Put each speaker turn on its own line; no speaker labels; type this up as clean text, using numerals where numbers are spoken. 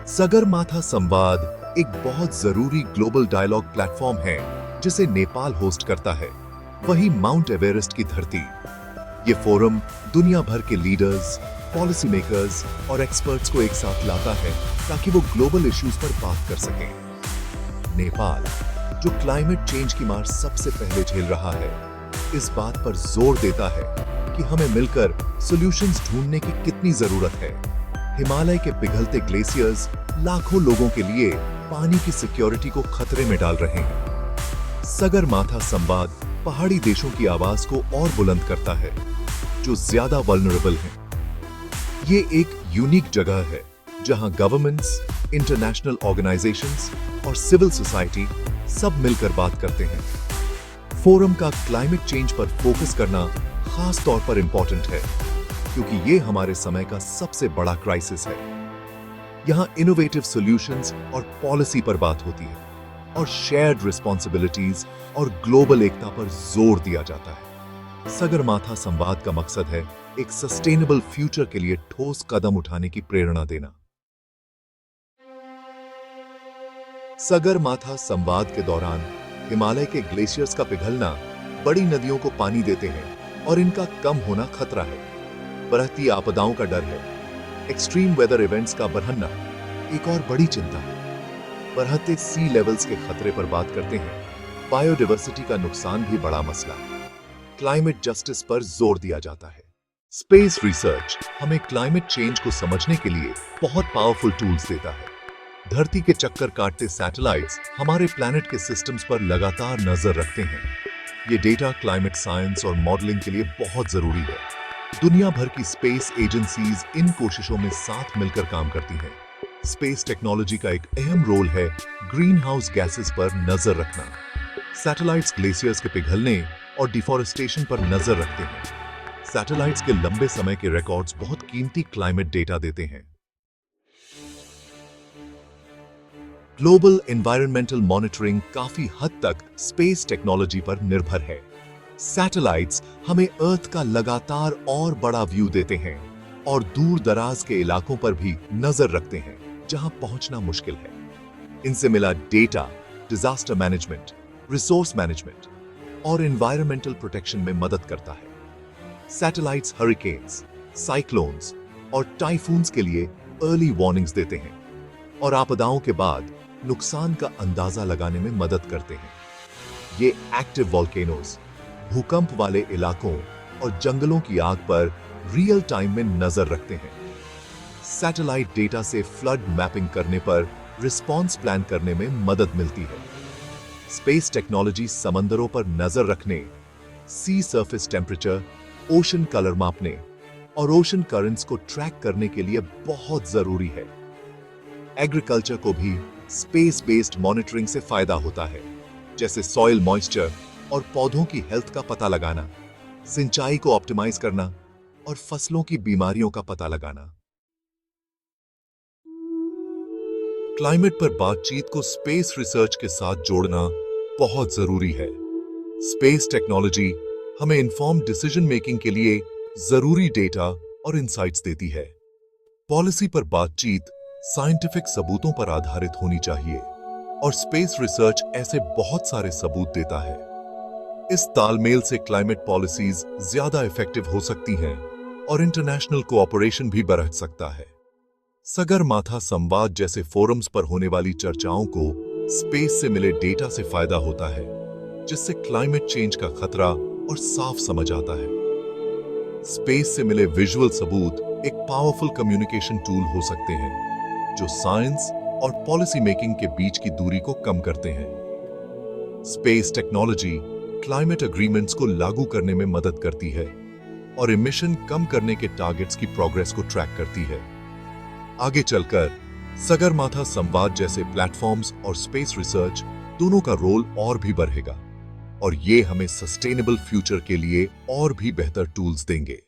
सगरमाथा संवाद एक बहुत जरूरी ग्लोबल डायलॉग प्लेटफॉर्म है जिसे नेपाल होस्ट करता है, वही माउंट एवरेस्ट की धरती। ये फोरम दुनिया भर के लीडर्स, पॉलिसी मेकर्स और एक्सपर्ट्स को एक साथ लाता है ताकि वो ग्लोबल इश्यूज पर बात कर सकें। नेपाल, जो क्लाइमेट चेंज की मार सबसे पहले झेल रहा है, इस बात पर जोर देता है कि हमें मिलकर सॉल्यूशंस ढूंढने की कितनी जरूरत है। हिमालय के पिघलते ग्लेशियर्स लाखों लोगों के लिए पानी की सिक्योरिटी को खतरे में डाल रहे हैं। सगरमाथा संवाद पहाड़ी देशों की आवाज को और बुलंद करता है, जो ज्यादा वल्नरेबल हैं। ये एक यूनिक जगह है जहां गवर्नमेंट्स, इंटरनेशनल ऑर्गेनाइजेशंस और सिविल सोसाइटी सब मिलकर बात करते हैं। फोरम का क्लाइमेट चेंज पर फोकस करना खास तौर पर इंपॉर्टेंट है, क्योंकि ये हमारे समय का सबसे बड़ा क्राइसिस है। यहां इनोवेटिव सॉल्यूशंस और पॉलिसी पर बात होती है और शेयर्ड रिस्पॉन्सिबिलिटीज और ग्लोबल एकता पर जोर दिया जाता है। सगरमाथा संवाद का मकसद है एक सस्टेनेबल फ्यूचर के लिए ठोस कदम उठाने की प्रेरणा देना। सगरमाथा संवाद के दौरान हिमालय के ग्लेशियर्स का पिघलना बड़ी नदियों को पानी देते हैं और इनका कम होना खतरा है। बढ़ती आपदाओं का डर है। एक्सट्रीम वेदर इवेंट्स का बढ़ना एक और बड़ी चिंता है। बढ़ते सी लेवल्स के खतरे पर बात करते हैं। बायोडायवर्सिटी का नुकसान भी बड़ा मसला है। क्लाइमेट जस्टिस पर जोर दिया जाता है। स्पेस रिसर्च हमें क्लाइमेट चेंज को समझने के लिए बहुत पावरफुल टूल्स देता है। धरती के चक्कर काटते सैटेलाइट्स हमारे प्लैनेट के सिस्टम्स पर लगातार नजर रखते हैं। ये डेटा क्लाइमेट साइंस और मॉडलिंग के लिए बहुत जरूरी है। दुनिया भर की स्पेस एजेंसीज इन कोशिशों में साथ मिलकर काम करती हैं। स्पेस टेक्नोलॉजी का एक अहम रोल है ग्रीन हाउस गैसेस पर नजर रखना। सैटेलाइट्स ग्लेशियर्स के पिघलने और डिफॉरेस्टेशन पर नजर रखते हैं। सैटेलाइट्स के लंबे समय के रिकॉर्ड्स बहुत कीमती क्लाइमेट डेटा देते हैं। ग्लोबल एनवायरमेंटल मॉनिटरिंग काफी हद तक स्पेस टेक्नोलॉजी पर निर्भर है। सैटेलाइट्स हमें अर्थ का लगातार और बड़ा व्यू देते हैं और दूर दराज के इलाकों पर भी नजर रखते हैं जहां पहुंचना मुश्किल है। इनसे मिला data disaster management, resource management और एनवायरमेंटल प्रोटेक्शन में मदद करता है। सैटेलाइट्स हरिकेन्स, साइक्लोन्स और टाइफून्स के लिए अर्ली वार्निंग्स देते हैं और आपदाओं के बाद नुकसान का अंदाजा लगाने में मदद करते हैं। ये एक्टिव वोल्केनोज, भूकंप वाले इलाकों और जंगलों की आग पर रियल टाइम में नजर रखते हैं। सैटेलाइट डेटा से फ्लड मैपिंग करने पर रिस्पॉन्स प्लान करने में मदद मिलती है। स्पेस टेक्नोलॉजी समंदरों पर नजर रखने, सी सरफेस टेम्परेचर, ओशन कलर मापने और ओशन करंट्स को ट्रैक करने के लिए बहुत जरूरी है। एग्रीकल्चर को भी स्पेस बेस्ड मॉनिटरिंग से फायदा होता है, जैसे सॉइल मॉइस्चर और पौधों की हेल्थ का पता लगाना, सिंचाई को ऑप्टिमाइज करना और फसलों की बीमारियों का पता लगाना। क्लाइमेट पर बातचीत को स्पेस रिसर्च के साथ जोड़ना बहुत जरूरी है। स्पेस टेक्नोलॉजी हमें इन्फॉर्म डिसीजन मेकिंग के लिए जरूरी डेटा और इंसाइट्स देती है। पॉलिसी पर बातचीत साइंटिफिक सबूतों पर आधारित होनी चाहिए और स्पेस रिसर्च ऐसे बहुत सारे सबूत देता है। इस तालमेल से क्लाइमेट पॉलिसीज ज्यादा इफेक्टिव हो सकती हैं और इंटरनेशनल कोऑपरेशन भी बढ़ सकता है। सगरमाथा संवाद जैसे फोरम्स पर होने वाली चर्चाओं को स्पेस से मिले डेटा से फायदा होता है, जिससे क्लाइमेट चेंज का खतरा और साफ समझ आता है। स्पेस से मिले विजुअल सबूत एक पावरफुल कम्युनिकेशन टूल हो सकते हैं, जो साइंस और पॉलिसी मेकिंग के बीच की दूरी को कम करते हैं। स्पेस टेक्नोलॉजी क्लाइमेट एग्रीमेंट्स को लागू करने में मदद करती है और इमिशन कम करने के टारगेट्स की प्रोग्रेस को ट्रैक करती है। आगे चलकर सगरमाथा संवाद जैसे प्लेटफॉर्म्स और स्पेस रिसर्च दोनों का रोल और भी बढ़ेगा और ये हमें सस्टेनेबल फ्यूचर के लिए और भी बेहतर टूल्स देंगे।